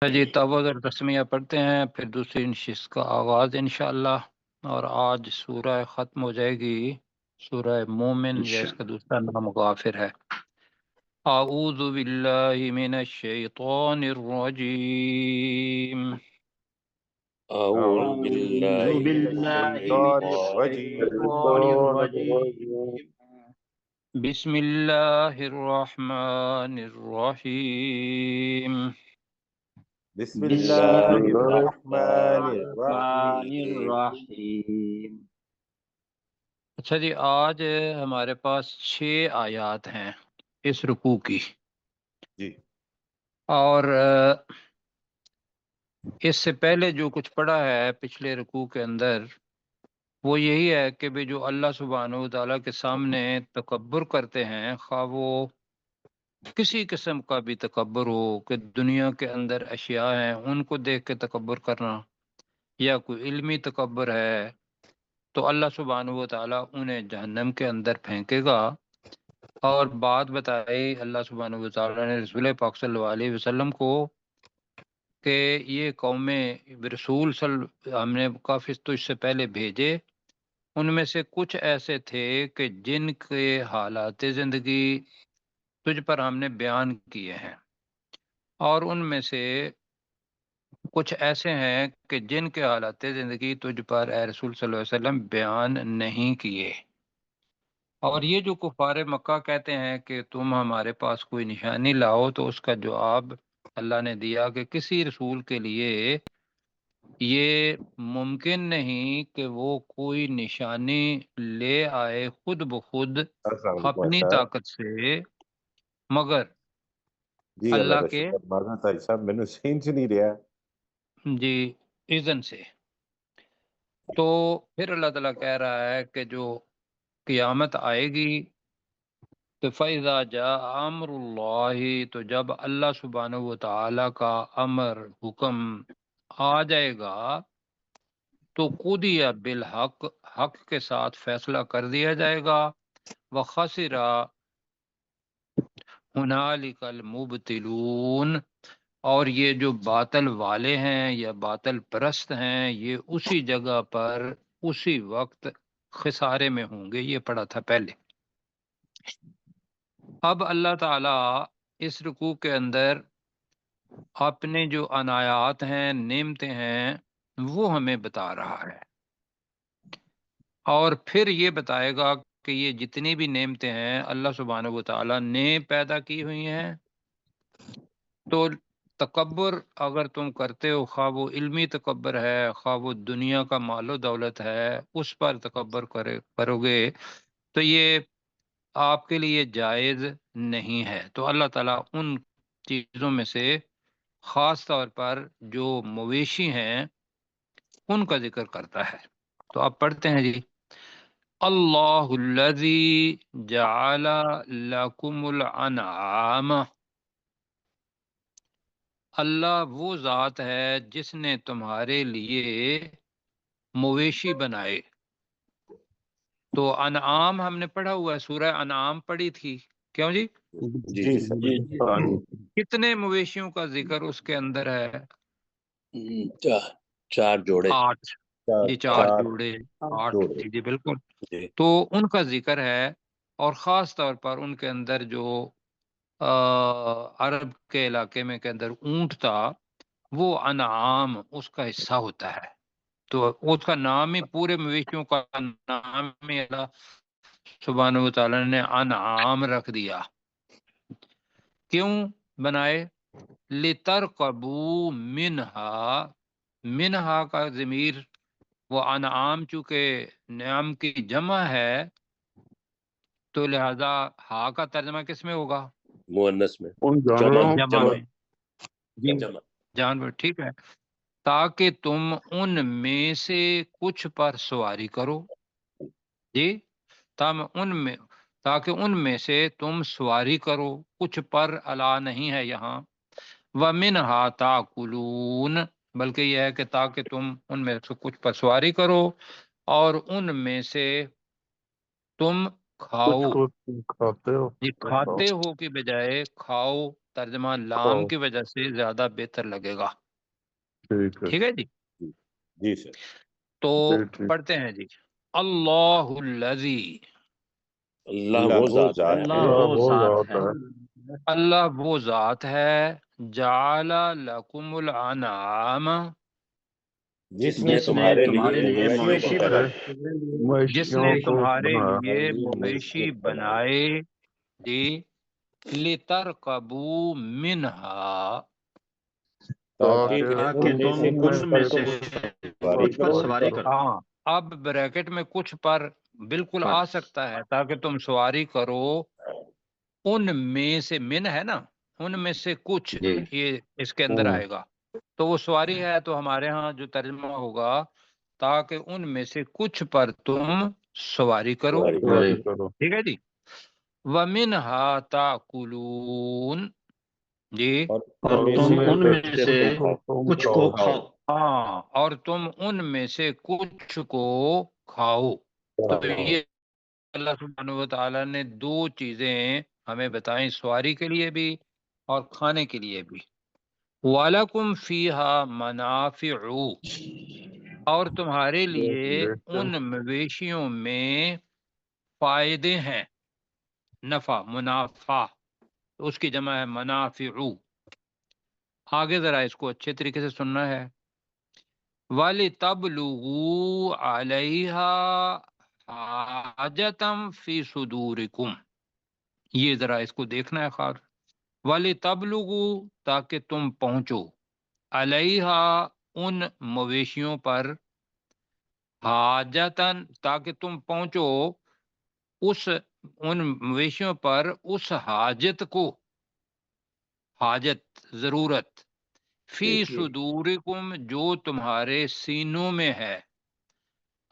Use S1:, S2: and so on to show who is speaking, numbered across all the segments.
S1: جی تاوذ اور تسمیہ پڑھتے ہیں، پھر دوسری نشست کا آغاز انشاءاللہ، اور آج سورہ ختم ہو جائے گی سورہ مومن، یا اس کا دوسرا نام غافر ہے۔ اعوذ باللہ من الشیطان الرجیم،
S2: أعوذ
S3: أعوذ
S2: بالله من
S3: بالله من
S2: الشيطان
S3: الشيطان الرجيم
S1: بسم اللہ الرحمن الرحیم۔
S2: بسم
S3: بسم
S2: الله
S3: الله
S2: الرحمن
S3: الرحمن
S2: الرحيم.
S3: الرحيم۔
S1: اچھا جی، آج ہمارے پاس 6 آیات ہیں اس رکوع کی،
S2: جی
S1: اور اس سے پہلے جو کچھ پڑھا ہے پچھلے رکوع کے اندر، وہ یہی ہے کہ بھی جو اللہ سبحانہ و تعالیٰ کے سامنے تکبر کرتے ہیں، خواہ وہ کسی قسم کا بھی تکبر ہو، کہ دنیا کے اندر اشیاء ہیں ان کو دیکھ کے تکبر کرنا، یا کوئی علمی تکبر ہے، تو اللہ سبحانہ و تعالیٰ انہیں جہنم کے اندر پھینکے گا۔ اور بات بتائی اللہ سبحانہ و تعالیٰ نے رسول پاک صلی اللہ علیہ وسلم کو کہ یہ قومیں رسول ہم نے کافی تو اس سے پہلے بھیجے، ان میں سے کچھ ایسے تھے کہ جن کے حالات زندگی تجھ پر ہم نے بیان کیے ہیں، اور ان میں سے کچھ ایسے ہیں کہ جن کے حالات زندگی تجھ پر اے رسول صلی اللہ علیہ وسلم بیان نہیں کیے۔ اور یہ جو کفار مکہ کہتے ہیں کہ تم ہمارے پاس کوئی نشانی لاؤ، تو اس کا جواب اللہ نے دیا کہ کسی رسول کے لیے یہ ممکن نہیں کہ وہ کوئی نشانی لے آئے خود بخود
S2: السلام علیکم
S1: اپنی
S2: صاحب.
S1: طاقت سے، مگر
S2: جی اللہ
S1: اللہ
S2: کا
S1: کے
S2: شکر. معذرت ہے صاحب، میں نے سینچ نہیں رہا.
S1: جی اذن سے۔ تو پھر اللہ تعالیٰ کہہ رہا ہے کہ جو قیامت آئے گی، تو فَإِذَا جَاءَ أَمْرُ اللَّهِ، تو جب اللہ سبحانہ و تعالیٰ کا امر حکم آ جائے گا، تو قُضِیَ بالحق، حق کے ساتھ فیصلہ کر دیا جائے گا۔ وَخَسِرَ هُنَالِكَ الْمُبْطِلُونَ، اور یہ جو باطل والے ہیں یا باطل پرست ہیں، یہ اسی جگہ پر اسی وقت خسارے میں ہوں گے۔ یہ پڑھا تھا پہلے۔ اب اللہ تعالیٰ اس رکوع کے اندر اپنے جو عنایات ہیں، نعمتیں ہیں، وہ ہمیں بتا رہا ہے، اور پھر یہ بتائے گا کہ یہ جتنی بھی نعمتیں ہیں اللہ سبحانہ و تعالیٰ نے پیدا کی ہوئی ہیں۔ تو تکبر اگر تم کرتے ہو، خواہ وہ علمی تکبر ہے، خواہ وہ دنیا کا مال و دولت ہے، اس پر تکبر کرو گے، تو یہ آپ کے لیے جائز نہیں ہے۔ تو اللہ تعالیٰ ان چیزوں میں سے خاص طور پر جو مویشی ہیں ان کا ذکر کرتا ہے۔ تو آپ پڑھتے ہیں جی، اللہ الذی جعل لکم الانعام، اللہ وہ ذات ہے جس نے تمہارے لیے مویشی بنائے۔ تو انعام ہم نے پڑھا ہوا ہے، سورہ انعام پڑھی تھی، کیوں جی؟
S2: جی
S3: جی
S2: جی سر.
S3: جی
S1: کتنے مویشیوں کا ذکر اس کے اندر ہے؟
S3: چار جوڑے۔
S1: 8
S2: چار
S1: جی، 4
S2: چار
S1: جوڑے، 8
S2: جوڑے.
S1: جی جی بالکل۔
S3: جی
S1: تو ان کا ذکر ہے، اور خاص طور پر ان کے اندر جو عرب کے علاقے میں کے اندر اونٹ تھا، وہ انعام اس کا حصہ ہوتا ہے۔ تو اس کا نام ہی، پورے مویشیوں کا نام ہی اللہ سبحانہ و تعالیٰ نے انعام رکھ دیا۔ کیوں بنائے؟ لِتَرْكَبُوا مِنْهَا، منہا کا ضمیر، وہ انعام چونکہ نعم کی جمع ہے، تو لہذا ہا کا ترجمہ کس میں ہوگا؟
S3: مؤنث میں،
S4: ان
S3: جمع
S4: جانوروں
S1: جمع
S3: جمع
S1: میں، جی
S3: جمع۔
S1: جانور، ٹھیک ہے، تاکہ تم ان میں سے کچھ پر سواری کرو، جی، تاکہ ان میں سے تم سواری کرو، کچھ پر الا نہیں ہے یہاں، وَمِنْهَا تَأْكُلُونَ، بلکہ یہ ہے کہ تاکہ تم ان میں سے کچھ پر سواری کرو، اور ان میں سے تم کھاؤ۔
S4: کچھ کو کھاتے ہو
S1: یہ کھاتے ہو کی بجائے کھاؤ، ترجمہ لام کی وجہ سے زیادہ بہتر لگے گا. ٹھیک ہے جی.
S2: جی سر.
S1: تو پڑھتے ہیں جی. اللہ الذی،
S3: اللہ وہ ذات ہے،
S1: اللہ وہ ذات ہے، جعل لکم الانعام،
S2: جس نے تمہارے لیے مویشی بنائے.
S1: جس نے تمہارے لیے مویشی بنائے جی، لِتَرْكَبُوا مِنْهَا،
S2: تاکہ تم ان میں سے کچھ پر سواری کرو.
S1: ہاں اب بریکٹ میں کچھ پر بالکل آ سکتا ہے تاکہ تم سواری کرو. ان میں سے، من ہے نا، ان میں سے کچھ، یہ اس کے اندر آئے گا. تو وہ سواری ہے تو ہمارے ہاں جو ترجمہ ہوگا تاکہ ان میں سے کچھ پر تم سواری کرو. ٹھیک ہے جی. وَمِنْهَا تَأْكُلُونَ جی،
S2: اور تم ان میں سے
S3: کچھ کو کھاؤ.
S1: ہاں اور تم ان میں سے کچھ کو کھاؤ. تو یہ اللہ سبحانہ و تعالیٰ نے دو چیزیں ہمیں بتائیں، سواری کے لیے بھی اور کھانے کے لیے بھی. وَلَكُمْ فِيهَا مَنَافِعُ، اور تمہارے لیے ان مویشیوں میں فائدے ہیں. نفع، منافع، اس کی جمع ہے منافع. آگے ذرا اس کو اچھے طریقے سے سننا ہے. وَلِتَبْلُغُوا عَلَيْهَا حَاجَةً فِي صُدُورِكُمْ، یہ ذرا اس کو دیکھنا ہے خاص. وَلِتَبْلُغُوا، تاکہ تم پہنچو، عَلَيْهَا ان مویشیوں پر، حاجتاً تاکہ تم پہنچو اس ان مویشیوں پر اس حاجت کو، حاجت ضرورت، فی صدورکم جو تمہارے سینوں میں ہے.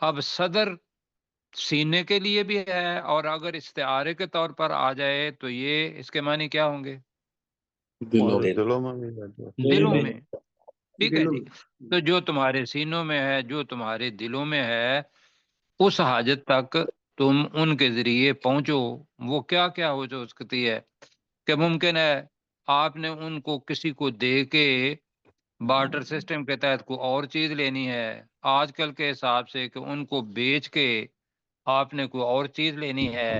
S1: اب صدر سینے کے لیے بھی ہے، اور اگر استعارے کے طور پر آ جائے تو یہ اس کے معنی کیا ہوں گے؟ دلوں میں. ٹھیک ہے جی. تو جو تمہارے سینوں میں ہے، جو تمہارے دلوں میں ہے، اس حاجت تک تم ان کے ذریعے پہنچو. وہ کیا کیا ہو جو سکتی ہے کہ ممکن ہے آپ نے ان کو کسی کو دے کے بارٹر سسٹم کے تحت کوئی اور چیز لینی ہے، آج کل کے حساب سے کہ ان کو بیچ کے آپ نے کوئی اور چیز لینی ہے،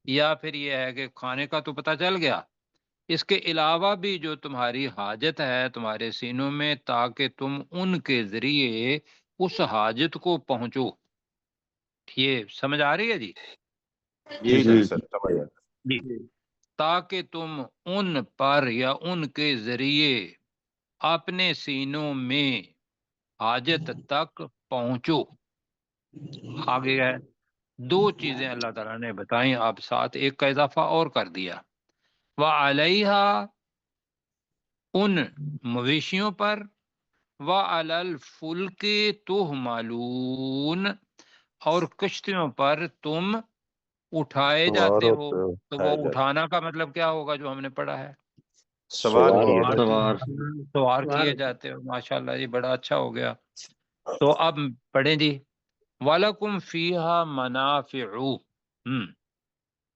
S1: یا پھر یہ ہے کہ کھانے کا تو پتہ چل گیا. اس کے علاوہ بھی جو تمہاری حاجت ہے تمہارے سینوں میں، تاکہ تم ان کے ذریعے اس حاجت کو پہنچو. یہ سمجھ آ رہی ہے جی؟
S2: جی سر سمجھ آیا.
S1: جی. تاکہ تم ان پر یا ان کے ذریعے اپنے سینوں میں حاجت تک پہنچو. آگے ہے دو چیزیں اللہ تعالیٰ نے بتائیں، آپ ساتھ ایک کا اضافہ اور کر دیا. وَعَلَيْهَا، ان مویشیوں پر، وَعَلَى الْفُلْكِ تُحْمَلُونَ، اور کشتیوں پر تم اٹھائے جاتے ہو. تو وہ اٹھانا کا مطلب کیا ہوگا جو ہم نے پڑھا ہے؟ سوار کیے جاتے ہو. ماشاءاللہ جی، بڑا اچھا ہو گیا. تو اب پڑھیں جی. وَلَكُمْ فِيهَا مَنَافِعُ،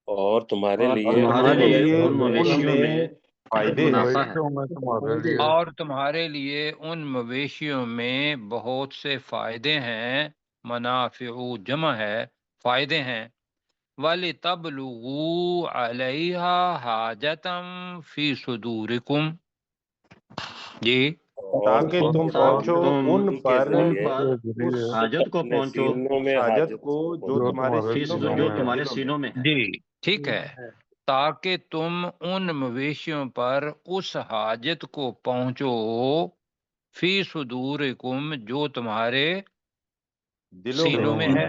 S3: اور تمہارے لیے
S2: ان مویشیوں میں فائدے ہیں.
S1: اور تمہارے لیے ان مویشیوں میں بہت سے فائدے ہیں. منافع جمع ہے، فائدے ہیں. وَلِتَبْلُغُوا عَلَيْهَا حَاجَةً فِي صُدُورِكُمْ جی،
S2: تاکہ تم پہنچو ان پر
S3: اس
S4: حاجت کو پہنچو،
S2: حاجت کو جو تمہارے سینوں میں ہے.
S1: جی ٹھیک ہے. تاکہ تم ان مویشیوں پر اس حاجت کو پہنچو، فی صدورکم جو تمہارے سینوں میں ہے،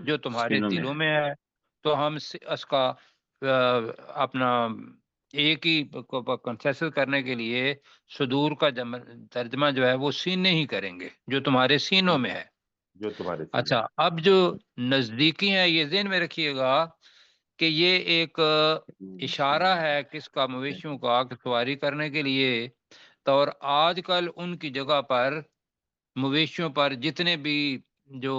S1: جو تمہارے دلوں میں ہے. تو ہم اس کا اپنا ایک ہی کنسیسر کرنے کے لیے صدور کا ترجمہ جو ہے وہ سینے ہی کریں گے، جو تمہارے سینوں میں ہے.
S2: جو تمہارے.
S1: اچھا، اب جو نزدیکی ہیں یہ ذہن میں رکھیے گا کہ یہ ایک اشارہ ہے کس کا؟ مویشیوں کا، کہ سواری کرنے کے لیے. تو اور آج کل ان کی جگہ پر مویشیوں پر جتنے بھی جو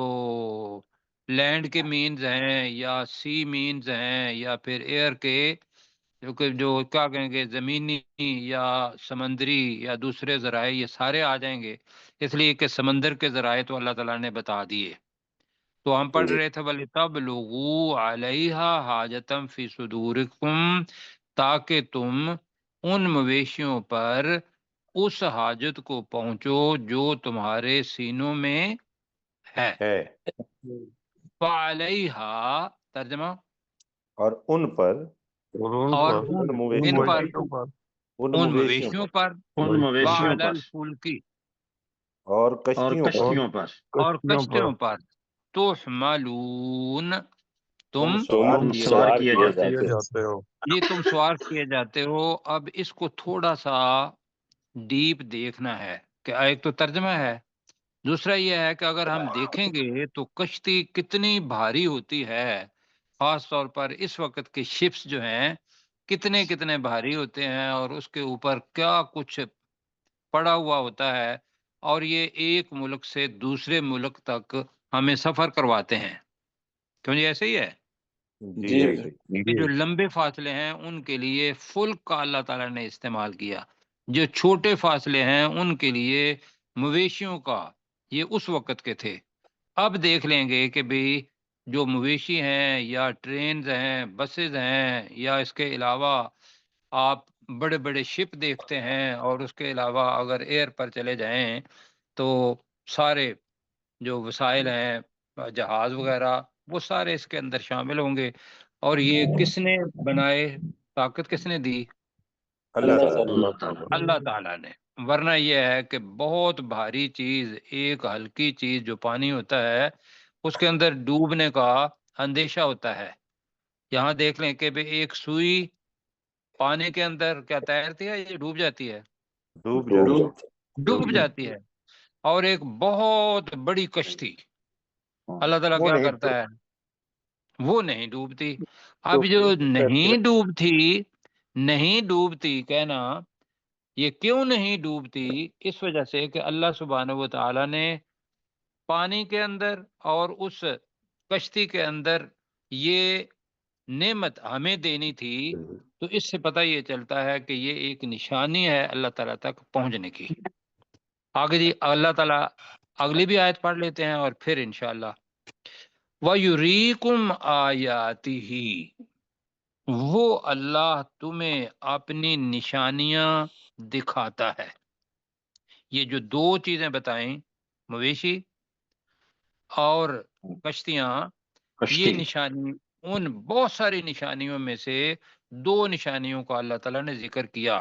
S1: لینڈ کے مینز ہیں یا سی مینز ہیں یا پھر ایئر کے، کیونکہ جو کیا کہیں گے زمینی یا سمندری یا دوسرے ذرائع یہ سارے آ جائیں گے، اس لیے کہ سمندر کے ذرائع تو اللہ تعالیٰ نے بتا دیے۔ تو ہم پڑھ
S3: جی
S1: رہے تھے وَلِتَبْلُغُوا عَلَيْهَا حَاجَةً فِي صُدُورِكُمْ، تاکہ تم ان مویشیوں پر اس حاجت کو پہنچو جو تمہارے سینوں میں ہے۔ فَعَلَيْهَا ترجمہ،
S2: اور ان پر،
S1: اور
S2: ان
S1: ان پر،
S2: ان
S1: ان
S2: مویشیوں
S1: مویشیوں
S2: پر
S1: پر،
S3: ان مویشیوں
S1: وَعَلَى
S3: پر
S1: الْفُلْكِ،
S2: اور
S3: اور
S2: کشتیوں پر
S3: کشتیوں پر
S1: اور کشتیوں پر، تحملون، تم
S3: تم سوار کیے جاتے ہو۔
S1: یہ تم سوار کیے جاتے ہو۔ اب اس کو تھوڑا سا ڈیپ دیکھنا ہے کہ ایک تو ترجمہ ہے، دوسرا یہ ہے کہ اگر ہم دیکھیں گے تو کشتی کتنی بھاری ہوتی ہے، خاص طور پر اس وقت کے شپس جو ہیں کتنے کتنے بھاری ہوتے ہیں، اور اس کے اوپر کیا کچھ پڑا ہوا ہوتا ہے، اور یہ ایک ملک سے دوسرے ملک تک ہمیں سفر کرواتے ہیں۔ کیوں جی ایسے ہی ہے
S2: جی ایسے
S1: کہ جو لمبے فاصلے ہیں ان کے لیے فلک کا اللہ تعالیٰ نے استعمال کیا، جو چھوٹے فاصلے ہیں ان کے لیے مویشیوں کا، یہ اس وقت کے تھے۔ اب دیکھ لیں گے کہ بھی جو مویشی ہیں یا ٹرینز ہیں، بسز ہیں، یا اس کے علاوہ آپ بڑے بڑے شپ دیکھتے ہیں، اور اس کے علاوہ اگر ایئر پر چلے جائیں تو سارے جو وسائل ہیں جہاز وغیرہ وہ سارے اس کے اندر شامل ہوں گے۔ اور یہ کس نے بنائے، طاقت کس نے دی؟
S2: اللہ تعالیٰ
S3: اللہ تعالیٰ
S1: اللہ تعالیٰ نے۔ ورنہ یہ ہے کہ بہت بھاری چیز، ایک ہلکی چیز جو پانی ہوتا ہے اس کے اندر ڈوبنے کا اندیشہ ہوتا ہے۔ یہاں دیکھ لیں کہ ایک سوئی پانی کے اندر کیا تیرتی ہے، یہ ڈوب جاتی ہے،
S2: ڈوب جاتی
S1: ڈوب جاتی ہے۔ اور ایک بہت بڑی کشتی اللہ تعالیٰ کیا کرتا ہے، وہ نہیں ڈوبتی۔ اب جو نہیں ڈوبتی، نہیں ڈوبتی کہنا، یہ کیوں نہیں ڈوبتی؟ اس وجہ سے کہ اللہ سبحانہ و تعالی نے پانی کے اندر اور اس کشتی کے اندر یہ نعمت ہمیں دینی تھی۔ تو اس سے پتہ یہ چلتا ہے کہ یہ ایک نشانی ہے اللہ تعالیٰ تک پہنچنے کی۔ آگے جی اللہ تعالیٰ اگلی بھی آیت پڑھ لیتے ہیں اور پھر انشاءاللہ وَيُرِيكُمْ آيَاتِهِ، وہ اللہ تمہیں اپنی نشانیاں دکھاتا ہے۔ یہ جو دو چیزیں بتائیں، مویشی اور کشتیاں، یہ نشانی ان بہت ساری نشانیوں میں سے دو نشانیوں کا اللہ تعالیٰ نے ذکر کیا۔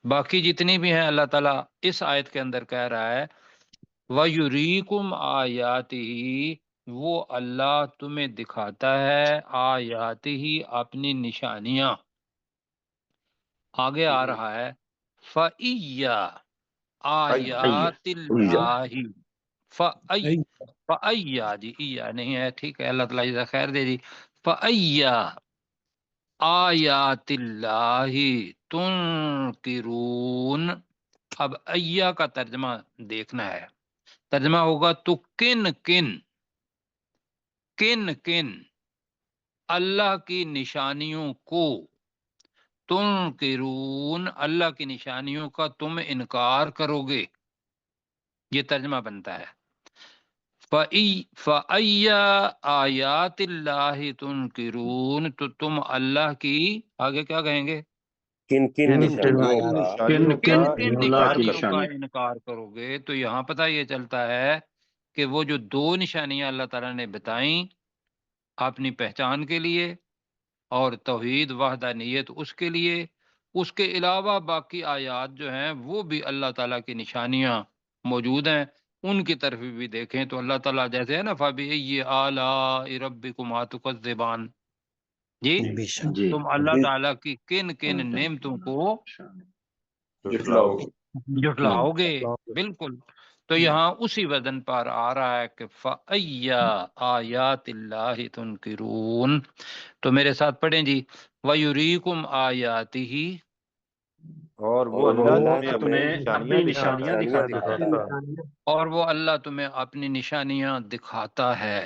S1: باقی جتنی بھی ہیں اللہ تعالیٰ اس آیت کے اندر کہہ رہا ہے وَيُرِيكُمْ آيَاتِهِ، وہ اللہ تمہیں دکھاتا ہے آیاتہ اپنی نشانیاں۔ آگے آ رہا ہے فَإِيَّا آیات اللہ، فَأَيَّا جی ایّا نہیں ہے، ٹھیک ہے، اللہ تعالیٰ جزا خیر دے جی۔ فَأَيَّا آیات اللہ تنکرون، اب ایّا کا ترجمہ دیکھنا ہے۔ ترجمہ ہوگا تو کن کن، کن کن اللہ کی نشانیوں کو، تنکرون اللہ کی نشانیوں کا تم انکار کرو گے، یہ ترجمہ بنتا ہے۔ فَأَيَّ آیات اللہ تنکرون، تو تم اللہ کی، آگے کیا کہیں گے،
S3: کن کن نشانیوں کا
S1: کن کن
S3: اللہ کی
S1: نشانیوں کا
S3: نشانی
S1: انکار کرو گے۔ تو یہاں پتہ یہ چلتا ہے کہ وہ جو دو نشانیاں اللہ تعالیٰ نے بتائیں اپنی پہچان کے لیے اور توحید وحدانیت اس کے لیے، اس کے علاوہ باقی آیات جو ہیں وہ بھی اللہ تعالیٰ کی نشانیاں موجود ہیں، ان کی طرف بھی دیکھیں تو اللہ تعالیٰ جیسے ہے نا فَبِأَيِّ آلَاءِ رَبِّكُمَا تُكَذِّبَانِ، جی تم اللہ تعالیٰ کی کن کن نعمتوں کو جھٹلاؤ گے، بالکل۔ تو یہاں اسی وزن پر آ رہا ہے کہ فَأَيَّ آیات اللہ تنکرون۔ تو میرے ساتھ پڑھیں جی وَيُرِيكُمْ آیَاتِهِ،
S2: اور وہ
S3: اور وہ
S2: اللہ
S3: تمہیں اپنی نشانیاں دکھاتا ہے۔
S1: اور وہ اللہ تمہیں اپنی نشانیاں دکھاتا ہے۔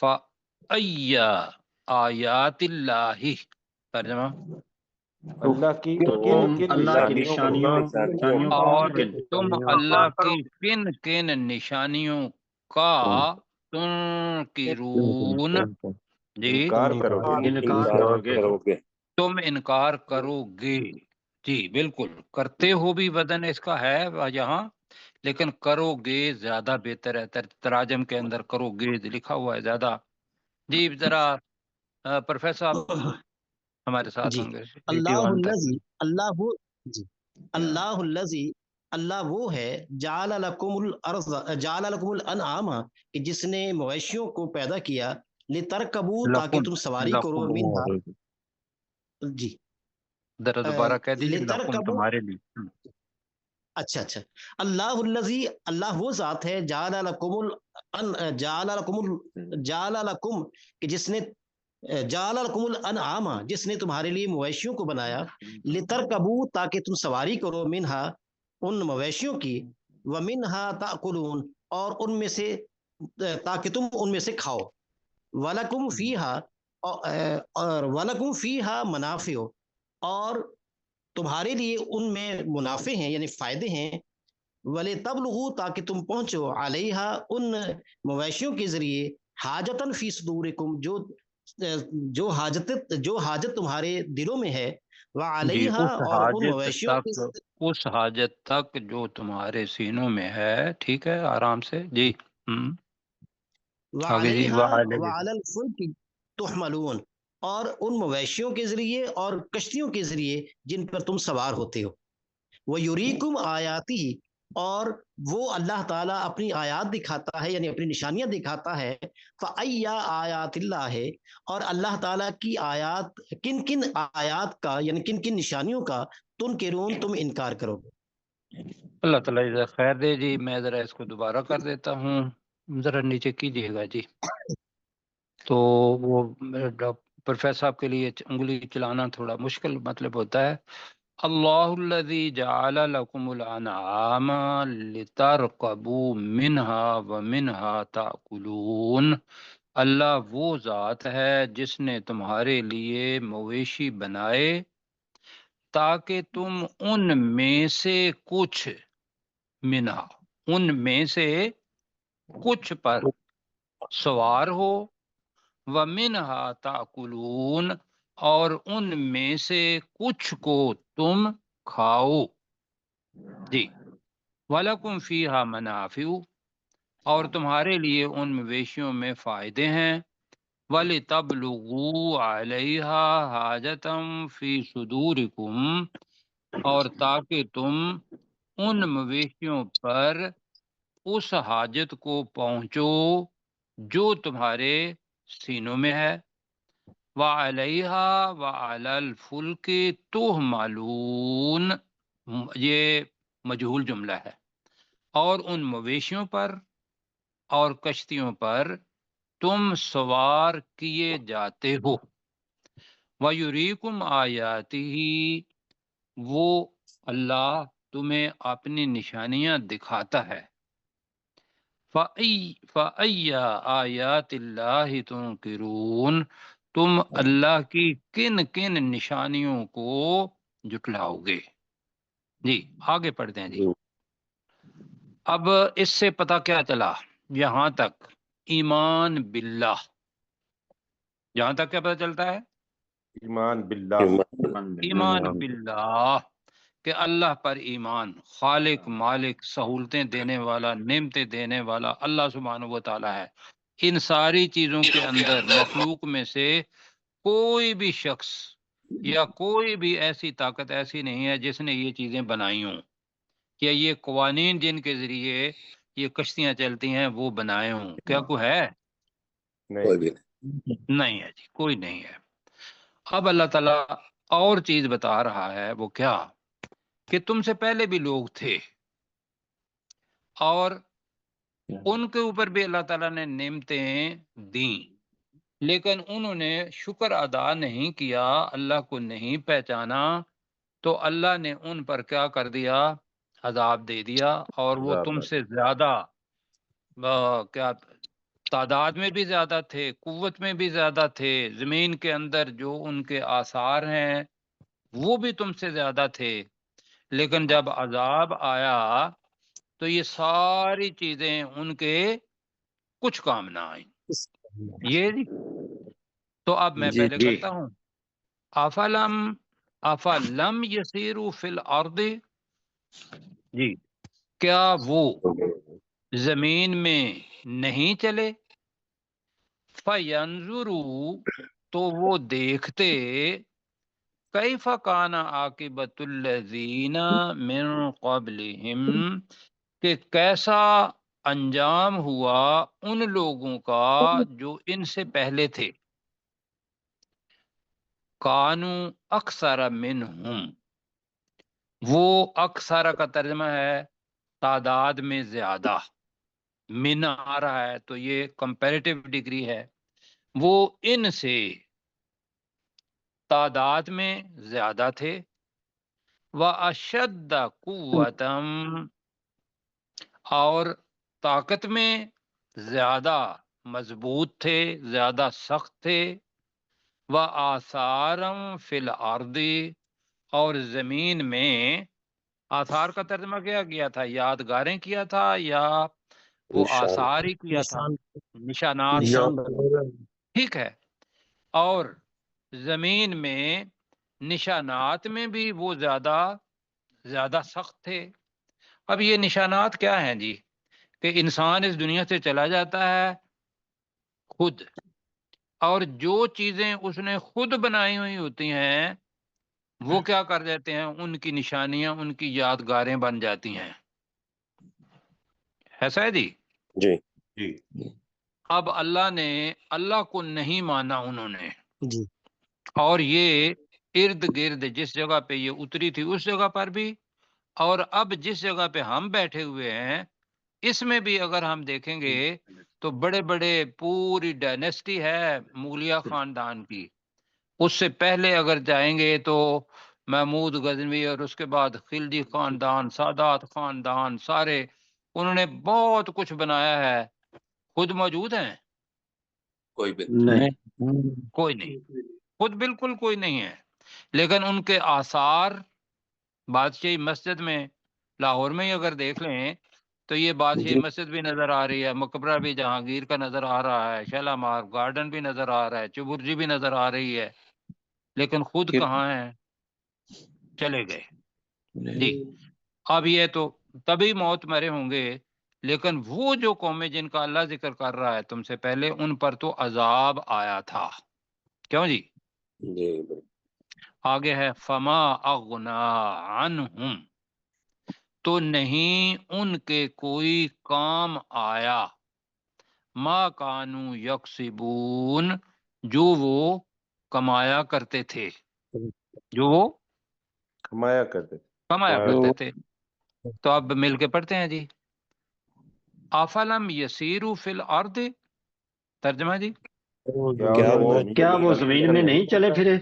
S1: فَأَيَّ آیات اللہ، ترجمہ
S2: اللہ کی
S3: تو تم اللہ کی نشانیوں
S1: اور تم اللہ کی کن کن نشانیوں کا تنکرون جی
S2: انکار کرو گے
S1: تم انکار کرو گے. جی بالکل، کرتے ہو بھی بدن اس کا ہے یہاں، لیکن کرو گے زیادہ بہتر ہے. تراجم کے اندر کرو گے لکھا ہوا ہے زیادہ. جی ذرا پروفیسر صاحب ہمارے ساتھ
S4: جی
S1: ہوں گے.
S4: اللہ الذی، اللہ وہ، جی اللہ الذی، اللہ وہ ہے جعل لکم الارض، جعل لکم الانعام، کہ جس نے مویشیوں کو پیدا کیا، لترکبو تاکہ تم سواری کرو منہا، جی
S1: ذرا دوبارہ کہہ دیجیے. لکم
S4: لترکبو،
S1: تمہارے لیے.
S4: اچھا اچھا، اللہ الذی، اللہ وہ ذات ہے جعل لکم جعل لکم، کہ جس نے جعل لکم الانعام، جس نے تمہارے لیے مویشیوں کو بنایا، لترکبو تاکہ تم سواری کرو، منہا ان مویشیوں کی، ومنہا تاکلون اور ان میں سے تاکہ تم ان میں سے کھاؤ، ولکم فیہا اور ولکم فیہا منافع، اور تمہارے لیے ان میں منافع ہیں یعنی فائدے ہیں، ولی تبلغو تاکہ تم پہنچو، علیہا ان مویشیوں کے ذریعے، حاجتن فی صدورکم جو حاجت تمہارے دلوں میں ہے،
S1: جی
S4: وعلیہا
S1: اس
S4: اور ان
S1: حاجت
S4: مویشیوں
S1: تک،
S4: کے،
S1: اس حاجت تک جو تمہارے سینوں میں ہے. ٹھیک ہے، آرام سے. جی آگے جی.
S4: وعلیہا وعلی الفلک تحملون، اور ان مویشیوں کے ذریعے اور کشتیوں کے ذریعے جن پر تم سوار ہوتے ہو، وَيُرِيكُمْ آیَاتِهِ، اور وہ اللہ تعالیٰ اپنی آیات دکھاتا ہے یعنی اپنی نشانیاں دکھاتا ہے، فَأَيَّ آیَاتِ اللَّهِ، اور اللہ تعالیٰ کی آیات، کن کن آیات کا یعنی کن کن نشانیوں کا، تنکرون تم انکار کرو گے.
S1: اللہ تعالیٰ جزاک خیر دے. جی میں ذرا اس کو دوبارہ کر دیتا ہوں، ذرا نیچے کیجیے گا. جی تو وہ پروفیسر صاحب کے لیے انگلی چلانا تھوڑا مشکل مطلب ہوتا ہے. اللہ الذی جعل لکم الانعام لترکبوا منہا ومنہا تاکلون، اللہ وہ ذات ہے جس نے تمہارے لیے مویشی بنائے تاکہ تم ان میں سے کچھ، منہا ان میں سے کچھ پر سوار ہو، ومنہا تاکلون اور ان میں سے کچھ کو تم کھاؤ. جی وَلَكُمْ فِيهَا مَنَافِعُ، اور تمہارے لیے ان مویشیوں میں فائدے ہیں، وَلِتَبْلُغُوا عَلَيْهَا حَاجَةً فِي صُدُورِكُمْ، اور تاکہ تم ان مویشیوں پر اس حاجت کو پہنچو جو تمہارے سینوں میں ہے. وَعَلَيْهَا وَعَلَى الْفُلْكِ تُحْمَلُونَ، یہ مجہول جملہ ہے. اور ان مویشیوں پر اور کشتیوں پر تم سوار کیے جاتے ہو. وَيُرِيكُمْ آیَاتِهِ، وہ اللہ تمہیں اپنی نشانیاں دکھاتا ہے. فَأَيَّ آیَاتِ اللَّهِ تُنکرون، تم اللہ کی کن کن نشانیوں کو جھٹلاؤ گے. جی آگے پڑھتے ہیں. جی اب اس سے پتہ کیا چلا یہاں تک؟ ایمان باللہ، یہاں تک کیا پتہ چلتا ہے؟
S2: ایمان باللہ،
S1: ایمان باللہ، کہ اللہ پر ایمان، خالق مالک سہولتیں دینے والا نعمتیں دینے والا اللہ سبحانہ و تعالی ہے. ان ساری چیزوں کے اندر مخلوق میں سے کوئی بھی شخص یا کوئی بھی ایسی طاقت ایسی نہیں ہے جس نے یہ چیزیں بنائی ہوں، کہ یہ قوانین جن کے ذریعے یہ کشتیاں چلتی ہیں وہ بنائے ہوں. کیا کوئی ہے؟ نہیں ہے جی، کوئی نہیں ہے. اب اللہ تعالیٰ اور چیز بتا رہا ہے، وہ کیا؟ کہ تم سے پہلے بھی لوگ تھے اور ان کے اوپر بھی اللہ تعالیٰ نے نعمتیں دیں، لیکن انہوں نے شکر ادا نہیں کیا، اللہ کو نہیں پہچانا، تو اللہ نے ان پر کیا کر دیا؟ عذاب دے دیا. اور وہ تم سے زیادہ کیا تعداد میں بھی زیادہ تھے، قوت میں بھی زیادہ تھے، زمین کے اندر جو ان کے آثار ہیں وہ بھی تم سے زیادہ تھے، لیکن جب عذاب آیا تو یہ ساری چیزیں ان کے کچھ کام نہ آئیں۔ یہ جی، تو اب میں پہلے کرتا ہوں، افلم یسیروا فی الارض، جی کیا وہ زمین میں نہیں چلے، فینظروا تو وہ دیکھتے، کیف کان عاقبۃ الذین من قبلہم، کہ کیسا انجام ہوا ان لوگوں کا جو ان سے پہلے تھے، کانو اکثر منہم، وہ اکثر کا ترجمہ ہے تعداد میں زیادہ، من آ رہا ہے تو یہ کمپیریٹیو ڈگری ہے، وہ ان سے تعداد میں زیادہ تھے، وَأَشَدَّ قُوَّةً، اور طاقت میں زیادہ مضبوط تھے، زیادہ سخت تھے، وَآثَارًا فِي الْأَرْضِ، اور زمین میں، آثار کا ترجمہ کیا تھا، یادگاریں کیا تھا یا وہ آثار ہی کیا تھا، نشانات، ٹھیک ہے، اور زمین میں نشانات میں بھی وہ زیادہ سخت تھے۔ اب یہ نشانات کیا ہیں جی؟ کہ انسان اس دنیا سے چلا جاتا ہے خود، اور جو چیزیں اس نے خود بنائی ہوئی ہوتی ہیں وہ کیا کر دیتے ہیں، ان کی نشانیاں، ان کی یادگاریں بن جاتی ہیں، ایسا ہے جی؟
S2: جی
S1: اب اللہ کو نہیں مانا انہوں نے،
S4: جی
S1: اور یہ ارد گرد جس جگہ پہ یہ اتری تھی اس جگہ پر بھی، اور اب جس جگہ پہ ہم بیٹھے ہوئے ہیں اس میں بھی اگر ہم دیکھیں گے تو بڑے بڑے پوری ڈائنیسٹی ہے مغلیہ خاندان کی، اس سے پہلے اگر جائیں گے تو محمود غزنوی، اور اس کے بعد خلجی خاندان، سادات خاندان، سارے انہوں نے بہت کچھ بنایا ہے، خود موجود ہیں؟
S3: نہیں،
S1: کوئی نہیں، خود بالکل کوئی نہیں ہے، لیکن ان کے آثار بادشاہی مسجد میں لاہور میں ہی اگر دیکھ لیں تو یہ بادشاہی مسجد بھی نظر آ رہی ہے، مقبرہ بھی جہانگیر کا نظر آ رہا ہے، شالامار گارڈن بھی نظر آ رہا ہے، چبرجی بھی نظر آ رہی ہے، لیکن خود کہاں ہیں؟ چلے گئے جی۔ اب یہ تو تبھی موت مرے ہوں گے، لیکن وہ جو قومیں جن کا اللہ ذکر کر رہا ہے تم سے پہلے، ان پر تو عذاب آیا تھا، کیوں جی؟ آگے ہے فما اغنا عنہم، تو نہیں ان کے کوئی کام آیا، ما کانو یکسبون، جو وہ کمایا کرتے تھے، جو وہ
S2: کمایا کرتے
S1: تھے۔ تو اب مل کے پڑھتے ہیں جی، افلم یسیروا فی الارض، ترجمہ جی،
S3: کیا وہ زمین میں نہیں چلے پھرے؟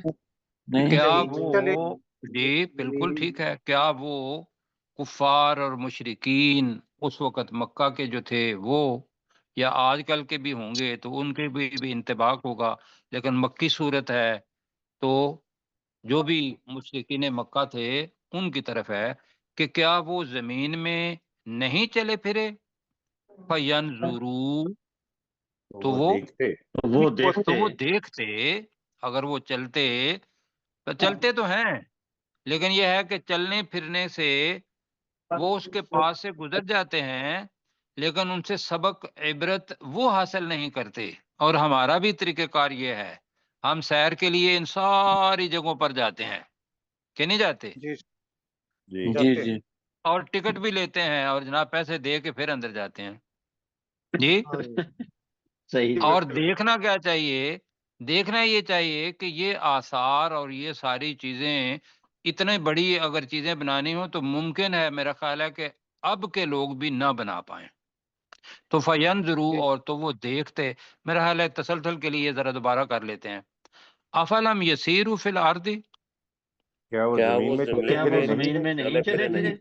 S1: کیا وہ، جی بالکل ٹھیک ہے، کیا وہ کفار اور مشرکین اس وقت مکہ کے جو تھے وہ، یا آج کل کے بھی ہوں گے تو ان کے بھی انطباق ہوگا، لیکن مکی صورت ہے تو جو بھی مشرکین مکہ تھے ان کی طرف ہے کہ کیا وہ زمین میں نہیں چلے پھرے، فینظروا، تو وہ دیکھتے، اگر وہ چلتے تو چلتے تو ہیں، لیکن یہ ہے کہ چلنے پھرنے سے وہ اس کے پاس سے گزر جاتے ہیں، لیکن ان سے سبق عبرت وہ حاصل نہیں کرتے۔ اور ہمارا بھی طریقہ کار یہ ہے، ہم سیر کے لیے ان ساری جگہوں پر جاتے ہیں کہ نہیں جاتے،
S3: جی
S1: اور ٹکٹ بھی لیتے ہیں اور جناب پیسے دے کے پھر اندر جاتے ہیں جی۔
S3: صحیح،
S1: اور دیکھنا کیا چاہیے؟ دیکھنا یہ چاہیے کہ یہ آثار اور یہ ساری چیزیں اتنے بڑی اگر چیزیں بنانی ہوں تو ممکن ہے، میرا خیال ہے کہ اب کے لوگ بھی نہ بنا پائیں، تو فینظروا، اور تو وہ دیکھتے، میرا خیال ہے تسلسل کے لیے ذرا دوبارہ کر لیتے ہیں، افلم یسیروا فی الارض،
S2: کیا وہ زمین میں چلے
S3: کیا وہ
S2: پھرے
S3: زمین میں نہیں چلے پھرے؟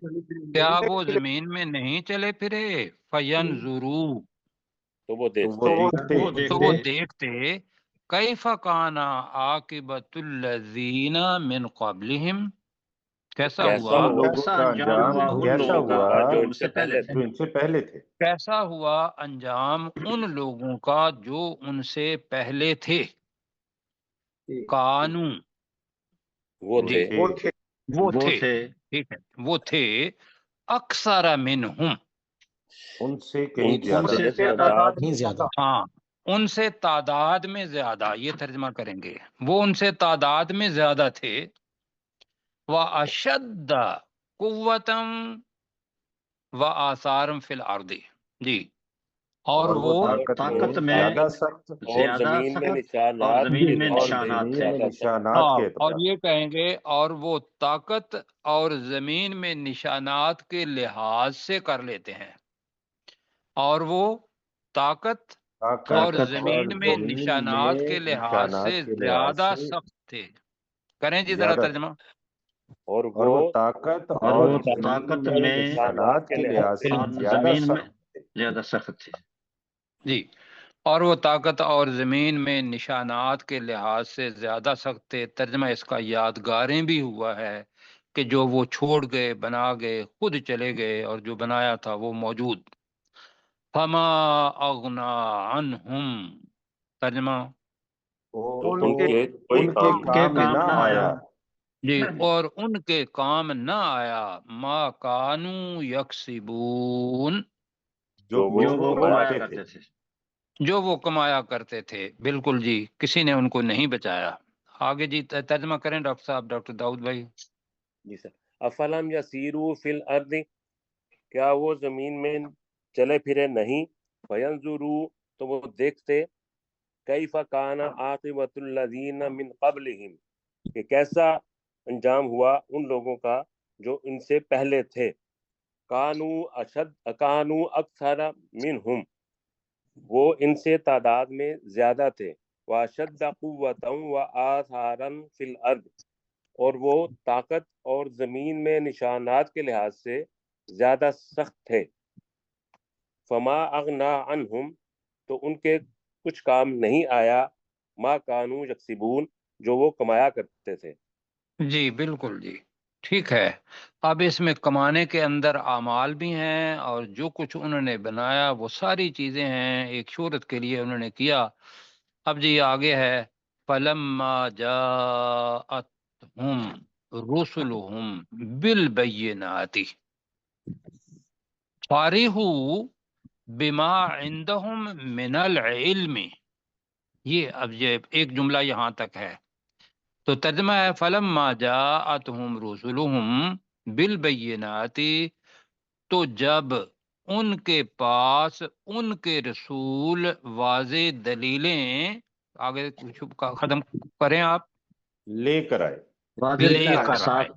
S1: کیا وہ زمین میں نہیں چلے پھرے، فینظروا،
S2: تو وہ
S1: تو وہ دیکھتے کیف کان عاقبۃ الذین من قبلہم، کیسا ہوا
S2: جو ان سے پہلے تھے،
S1: کیسا ہوا انجام ان لوگوں کا جو ان سے پہلے تھے، کانو
S2: وہ تھے
S1: وہ تھے، ٹھیک ہے، وہ تھے اکثر منہم،
S3: ان سے کہیں
S2: زیادہ،
S1: ہاں ان سے تعداد میں زیادہ، یہ ترجمہ کریں گے، وہ ان سے تعداد میں زیادہ تھے، وَأَشَدَّ قُوَّةً وَآثَارًا فِي الْأَرْضِ، جی، اور وہ
S3: طاقت میں زیادہ سخت
S2: اور زمین میں نشانات
S1: ہاں،
S2: کے
S1: اور یہ کہیں گے اور وہ طاقت اور زمین میں نشانات کے لحاظ سے کر لیتے ہیں، اور وہ طاقت اور زمین میں نشانات کے لحاظ سے زیادہ سخت تھے، کریں جی ذرا ترجمہ،
S2: اور وہ
S3: طاقت اور میں نشانات کے لحاظ سے زیادہ سخت تھے،
S1: جی، اور وہ طاقت اور زمین میں نشانات کے لحاظ سے زیادہ سخت تھے، ترجمہ اس کا یادگاریں بھی ہوا ہے کہ جو وہ چھوڑ گئے، بنا گئے، خود چلے گئے، اور جو بنایا تھا وہ موجود، فما اغنا عنہم، ترجمہ
S2: ان کے کوئی کام
S3: نہ آیا،
S1: جی، اور ان کے کام نہ آیا، ما کانوا یکسبون،
S2: جو وہ
S3: کمایا کرتے تھے،
S1: جو وہ کمایا کرتے تھے، بالکل جی، کسی نے ان کو نہیں بچایا۔ آگے جی ترجمہ کریں ڈاکٹر صاحب، ڈاکٹر داؤد بھائی۔
S2: جی سر، افلم یسیروا فی الارض، کیا وہ زمین میں چلے پھرے نہیں، فینظروا، تو وہ دیکھتے، کیف کان عاقبۃ الذین من قبلہم، کہ کیسا انجام ہوا ان لوگوں کا جو ان سے پہلے تھے، کانوا اکثر منہم، وہ ان سے تعداد میں زیادہ تھے، واشد قوۃ وآثارا فی الارض، اور وہ طاقت اور زمین میں نشانات کے لحاظ سے زیادہ سخت تھے، فما اغنا عنہم، تو ان کے کچھ کام نہیں آیا، ما کانوا یکسبون، جو وہ کمایا کرتے تھے۔
S1: جی بالکل جی، ٹھیک ہے، اب اس میں کمانے کے اندر اعمال بھی ہیں، اور جو کچھ انہوں نے بنایا وہ ساری چیزیں ہیں، ایک شہرت کے لیے انہوں نے کیا۔ اب جی آگے ہے، فَلَمَّا جَاءَتْهُمْ رُسُلُهُمْ بِالْبَيِّنَاتِ فَرِحُوا بِمَا عِندَهُمْ مِنَ الْعِلْمِ، یہ اب یہ ایک جملہ یہاں تک ہے، تو ترجمہ ہے فَلَمَّا جَاءَتْهُمْ رُسُلُهُمْ بِالْبَيِّنَاتِ، تو جب ان کے پاس ان کے رسول واضح دلیلیں، آگے ختم کریں آپ،
S3: لے کر آئے،
S1: لے کر آئے،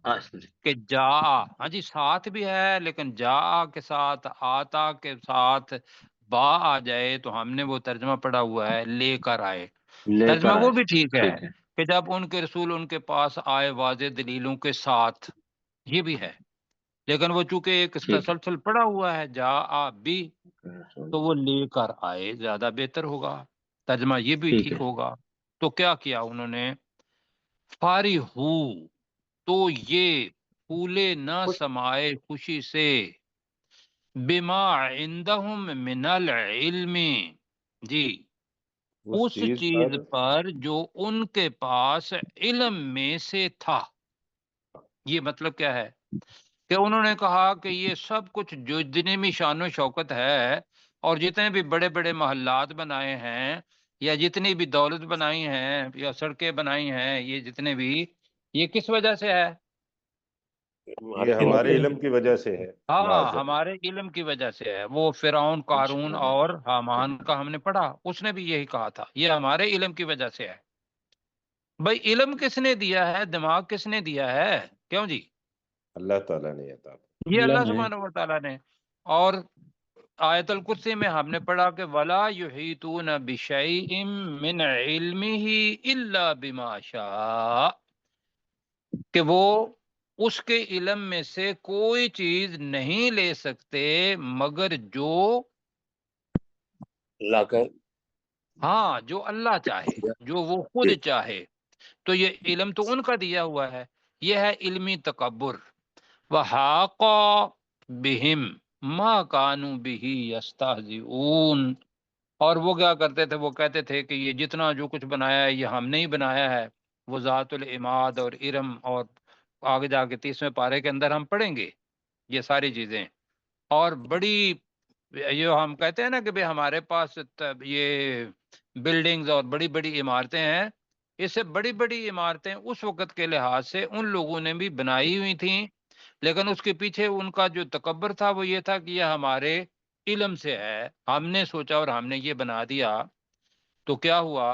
S1: کہ جا، ہاں جی ساتھ بھی ہے، لیکن جا کے ساتھ، آتا کے ساتھ با آ جائے تو ہم نے وہ ترجمہ پڑھا ہوا ہے لے کر آئے، ترجمہ وہ بھی ٹھیک ہے کہ جب ان کے رسول ان کے پاس آئے واضح دلیلوں کے ساتھ، یہ بھی ہے، لیکن وہ چونکہ ایک تسلسل پڑا ہوا ہے جا آ بھی، تو وہ لے کر آئے زیادہ بہتر ہوگا، ترجمہ یہ بھی ٹھیک ہوگا۔ تو کیا کیا انہوں نے، فارغ ہو، تو یہ پھولے نہ سمائے خوشی سے، بما عندہم من العلم، جی، اس چیز پر جو ان کے پاس علم میں سے تھا۔ یہ مطلب کیا ہے کہ انہوں نے کہا کہ یہ سب کچھ جو جتنی بھی شان و شوکت ہے، اور جتنے بھی بڑے بڑے محلات بنائے ہیں، یا جتنی بھی دولت بنائی ہیں، یا سڑکیں بنائی ہیں، یہ جتنے بھی، یہ کس وجہ سے ہے؟
S3: یہ ہمارے علم کی وجہ سے ہے،
S1: ہاں ہمارے علم کی وجہ سے ہے۔ وہ فرعون، قارون اور حامان کا ہم نے پڑھا، اس نے بھی یہی کہا تھا، یہ ہمارے علم کی وجہ سے ہے۔ بھائی علم کس نے دیا ہے، دماغ کس نے دیا ہے، کیوں جی؟
S3: اللہ تعالیٰ نے عطا،
S1: یہ اللہ سبحانہ و تعالیٰ نے۔ اور آیت الکرسی میں ہم نے پڑھا کہ وَلَا يُحِيطُونَ بِشَيْءٍ مِّنْ عِلْمِهِ إِلَّا بِمَا شَاءَ، کہ وہ اس کے علم میں سے کوئی چیز نہیں لے سکتے مگر جو
S2: لا کر
S1: ہاں جو اللہ چاہے، جو وہ خود چاہے. تو یہ علم تو ان کا دیا ہوا ہے، یہ ہے علمی تکبر. وحاق بہم ما کانوا بہ یستہزئون، اور وہ کیا کرتے تھے، وہ کہتے تھے کہ یہ جتنا جو کچھ بنایا ہے یہ ہم نے ہی بنایا ہے. وہ ذات العماد اور ارم، اور آگے جا کے 30ویں پارے کے اندر ہم پڑھیں گے یہ ساری چیزیں. اور بڑی یہ ہم کہتے ہیں نا کہ بھئی ہمارے پاس یہ بلڈنگز اور بڑی بڑی عمارتیں ہیں، اس سے بڑی بڑی عمارتیں اس وقت کے لحاظ سے ان لوگوں نے بھی بنائی ہوئی تھیں، لیکن اس کے پیچھے ان کا جو تکبر تھا وہ یہ تھا کہ یہ ہمارے علم سے ہے، ہم نے سوچا اور ہم نے یہ بنا دیا. تو کیا ہوا،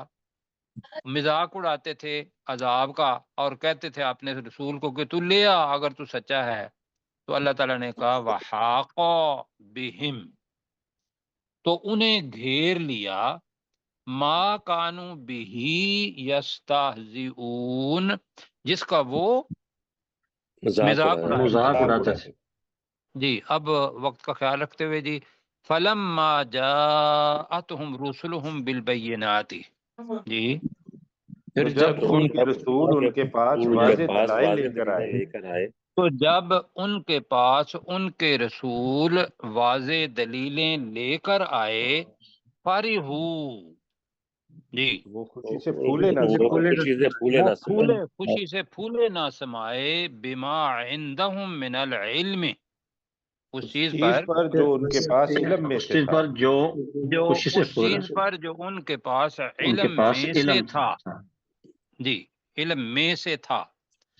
S1: مذاق اڑاتے تھے عذاب کا، اور کہتے تھے اپنے رسول کو کہ تو لے آ اگر تو سچا ہے. تو اللہ تعالیٰ نے کہا وحاق بہم، تو انہیں گھیر لیا، ما کانوا بہ یستہزئون، جس کا وہ
S3: مذاق اڑاتے تھے.
S1: جی اب وقت کا خیال رکھتے ہوئے جی، فلما جاءتہم رسلہم بالبینات، جی
S3: پھر جب ان کے رسول ان کے پاس واضح دلائل لے کر آئے،
S1: تو جب ان کے پاس ان کے رسول واضح دلیلیں لے کر آئے، فرحو، جی
S3: وہ خوشی سے پھولے نہ
S1: خوشی سے پھولے نہ سمائے، بما عندہم من العلم، اس چیز پر
S3: جو ان کے پاس علم میں سے تھا،
S1: اس چیز پر جو ان کے پاس علم میں سے تھا، جی علم میں سے تھا.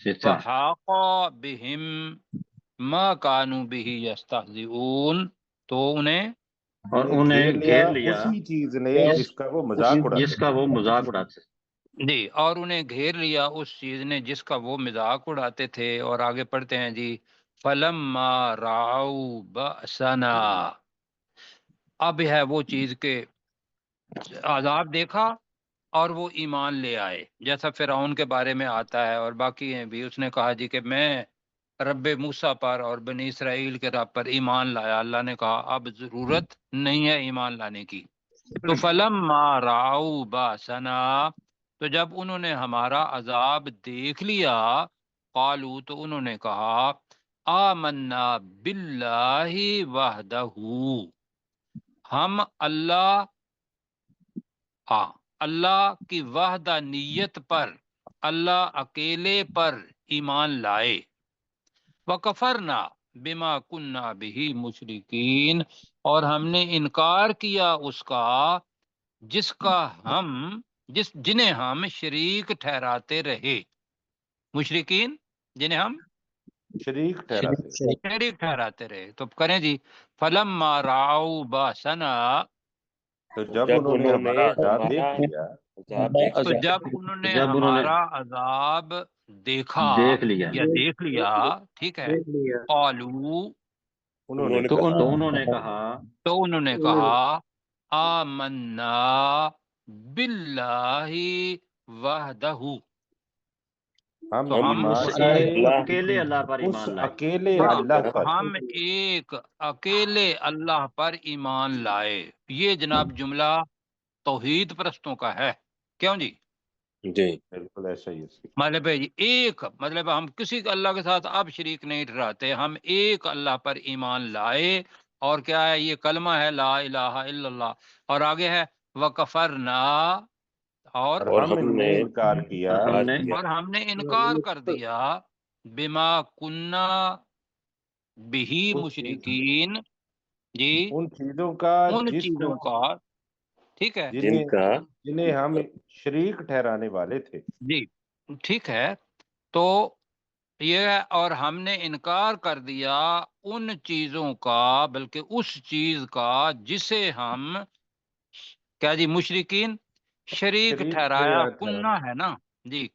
S1: وحاق بہم ما کانوا بہ یستہزئون، تو
S3: انہیں گھیر لیا اسی چیز نے جس کا وہ مذاق اڑاتے تھے.
S1: جی، اور انہیں گھیر لیا اس چیز نے جس کا وہ مذاق اڑاتے تھے. اور آگے پڑھتے ہیں جی، فلما رأوا بأسنا، اب ہے وہ چیز کہ عذاب دیکھا اور وہ ایمان لے آئے، جیسا فرعون کے بارے میں آتا ہے اور باقی ہیں بھی. اس نے کہا جی کہ میں رب موسیٰ پر اور بنی اسرائیل کے رب پر ایمان لایا. اللہ نے کہا اب ضرورت نہیں ہے ایمان لانے کی. تو فلما رأوا بأسنا، تو جب انہوں نے ہمارا عذاب دیکھ لیا، قالوا، تو انہوں نے کہا، آمنا باللہ وحدہ، ہم اللہ کی وحدانیت پر، اللہ اکیلے پر ایمان لائے. وکفرنا بما کننا بہ مشرکین، اور ہم نے انکار کیا اس کا جنہیں ہم شریک ٹھہراتے رہے. مشرکین جنہیں ہم
S3: شریک
S1: ٹھہراتے رہے. تو کریں جی، فلما رأوا بأسنا،
S3: تو جب انہوں نے ہمارا عذاب دیکھ لیا،
S1: تو جب انہوں نے ہمارا عذاب دیکھا یا دیکھ لیا، ٹھیک ہے، قالوا، تو انہوں نے کہا آمنا باللہ وحدہ،
S3: ہم
S4: اکیلے اللہ پر ایمان لائے،
S1: ہم ایک اکیلے اللہ پر ایمان لائے. یہ جناب جملہ توحید پرستوں کا ہے. کیوں جی؟
S2: جی
S3: بالکل ایسا ہی ہے.
S1: مطلب ہے ایک، مطلب ہم کسی اللہ کے ساتھ اب شریک نہیں ٹھہراتے، ہم ایک اللہ پر ایمان لائے. اور کیا ہے یہ کلمہ ہے لا الہ الا اللہ. اور آگے ہے وکفرنا، اور
S3: ہم نے انکار کیا،
S1: اور ہم نے انکار کر دیا، بما کننا بہ مشرکین، جی
S3: ان چیزوں کا
S1: ٹھیک ہے،
S3: جنہیں ہم شریک ٹھہرانے والے تھے.
S1: جی ٹھیک ہے. تو یہ، اور ہم نے انکار کر دیا ان چیزوں کا، بلکہ اس چیز کا جسے ہم کیا جی مشرکین شریک ٹھہرایا. کننا ہے نا جی،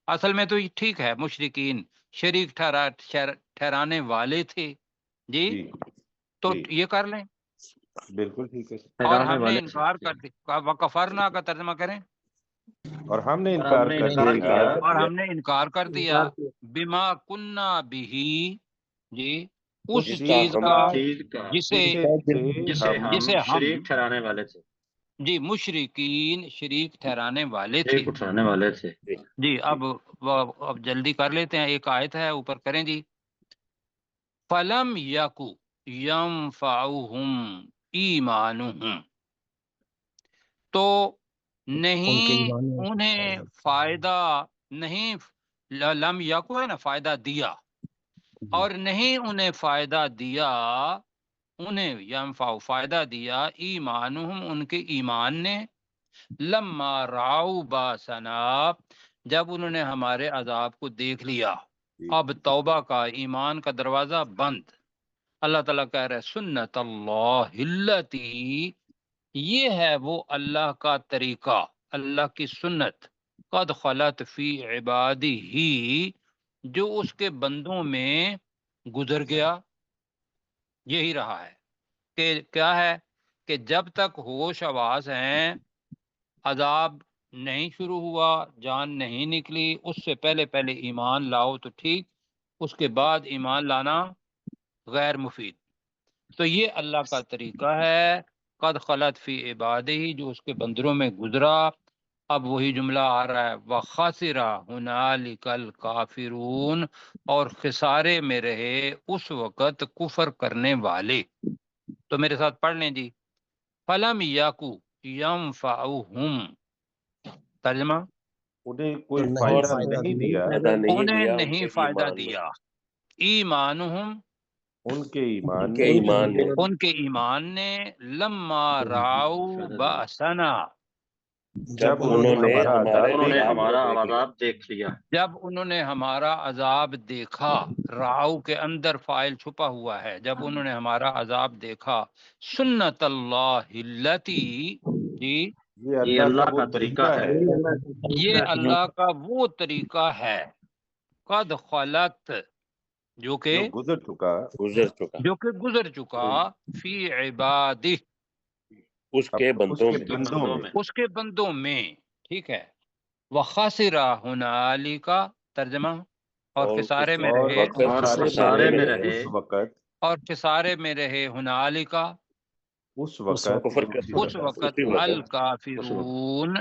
S1: اصل میں تو ٹھیک ہے، مشرکین شریک ٹھہرانے والے تھے جی. تو یہ کر لیں،
S3: بالکل ٹھیک ہے.
S1: اور ہم نے انکار کر دیا. وکفرنا کا ترجمہ کریں،
S3: اور ہم نے
S1: انکار کر دیا بما کننا بہ، جی اس چیز کا جسے ہم
S3: شریک ٹھہرانے والے تھے.
S1: جی مشرکین شریک ٹھہرانے والے تھے.
S3: اٹھانے والے تھے.
S1: جی اب جلدی کر لیتے ہیں، ایک آیت ہے اوپر کریں جی. فلم یکو ینفعہم ایمانہم، تو نہیں انہیں فائدہ نہیں، لم یکو ہے نا فائدہ دیا، اور نہیں انہیں فائدہ دیا، انہیں ینفع فائدہ دیا ایمانہم ان کے ایمان نے، لما راؤ باسنا جب انہوں نے ہمارے عذاب کو دیکھ لیا. اب توبہ کا ایمان کا دروازہ بند. اللہ تعالیٰ کہہ رہے سنت اللہ التی، یہ ہے وہ اللہ کا طریقہ، اللہ کی سنت، قد خلت فی عبادی ہی جو اس کے بندوں میں گزر گیا. یہی رہا ہے کہ کیا ہے کہ جب تک ہوش آواز ہیں، عذاب نہیں شروع ہوا، جان نہیں نکلی، اس سے پہلے پہلے ایمان لاؤ تو ٹھیک، اس کے بعد ایمان لانا غیر مفید. تو یہ اللہ کا طریقہ ہے، قد خلت فی عبادہ جو اس کے بندروں میں گزرا. اب وہی جملہ آ رہا ہے وَخَسِرَ هُنَالِكَ الْكَافِرُونَ، اور خسارے میں رہے اس وقت کفر کرنے والے. تو میرے ساتھ پڑھ لیں جی. فَلَمْ يَكُ يَنْفَعُهُمْ، ترجمہ
S5: انہیں کوئی فائدہ نہیں دیا،
S1: انہیں نہیں فائدہ دیا، ایمانہم
S5: ان کے ایمان
S2: کے ایمان نے،
S1: ان کے ایمان نے، لما راؤ باسنا
S5: جب انہوں نے
S3: ہمارا عذاب دیکھ لیا.
S1: جب انہوں نے ہمارا عذاب دیکھا، راؤ کے اندر فائل چھپا ہوا ہے، جب انہوں نے ہمارا عذاب دیکھا. سنت اللہ التی، جی
S5: یہ اللہ کا طریقہ ہے
S1: یہ اللہ کا وہ طریقہ ہے، قد خلت جو کہ
S5: گزر چکا
S1: گزر چکا، فی عبادہ
S2: اس کے بندوں میں،
S1: اس کے بندوں میں. ٹھیک ہے. وَخَسِرَ هُنَالِكَ، ترجمہ اور خسارے میں رہے،
S5: اس وقت
S1: اور خسارے میں رہے ہنالک
S5: اس وقت
S1: الکافرون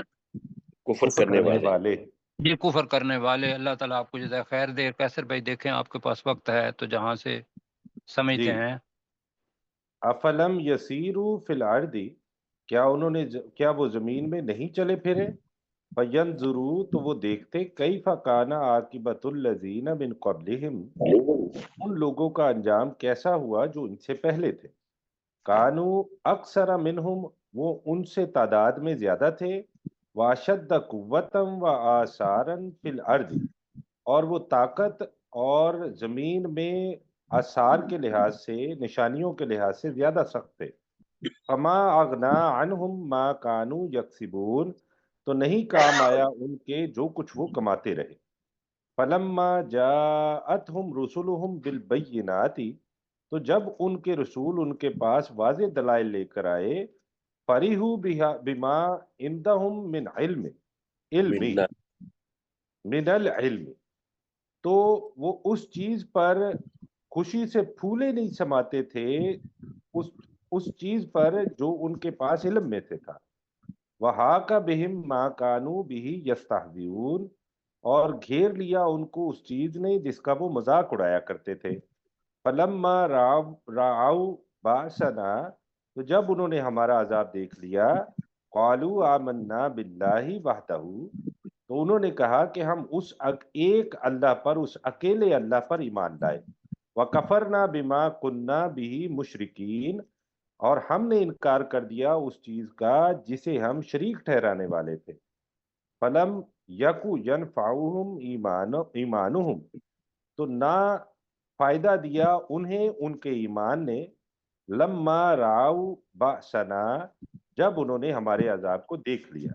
S2: کفر کرنے والے.
S1: یہ کفر کرنے والے. اللہ تعالیٰ آپ کو جزائے خیر دے. کیسر بھائی دیکھیں آپ کے پاس وقت ہے تو جہاں سے سمجھتے ہیں.
S5: افلم یسیروا فی الارض، کیا وہ زمین میں نہیں چلے پھرے، فینظروا تو وہ دیکھتے، کیف کان عاقبۃ الذین من قبلہم ان لوگوں کا انجام کیسا ہوا جو ان سے پہلے تھے. کانوا اکثر منہم وہ ان سے تعداد میں زیادہ تھے، واشد قوتا وآثارا فی الارض اور وہ طاقت اور زمین میں آثار کے لحاظ سے، نشانیوں کے لحاظ سے زیادہ سخت تھے. فما اغنا عنہم ما کانوا یکسبون تو نہیں کام آیا ان کے جو کچھ وہ کماتے رہے. فلما جاءتہم رسلہم بالبینات تو جب ان کے رسول ان کے پاس واضح دلائل لے کر آئے، فریحوا بما عندہم من العلم تو وہ اس چیز پر خوشی سے پھولے نہیں سماتے تھے، اس چیز پر جو ان کے پاس علم میں سے تھا. وَحَاقَ بِهِم مَا كَانُوا بِهِ يَسْتَهْزِئُونَ اور گھیر لیا ان کو اس چیز نے جس کا وہ مذاق اڑایا کرتے تھے. فَلَمَّا رَأَوْا بَأْسَنَا تو جب انہوں نے ہمارا عذاب دیکھ لیا، قَالُوا آمَنَّا بِاللَّهِ وَحْدَهُ تو انہوں نے کہا کہ ہم اس ایک اللہ پر، اس اکیلے اللہ پر ایمان لائے. وَكَفَرْنَا بِمَا كُنَّا بِهِ مُشْرِكِينَ اور ہم نے انکار کر دیا اس چیز کا جسے ہم شریک ٹھہرانے والے تھے. فَلَمْ يَكُ يَنْفَعُهُمْ ایمانُہم تو نہ فائدہ دیا انہیں ان کے ایمان نے، لما راؤ بأسنا جب انہوں نے ہمارے عذاب کو دیکھ لیا.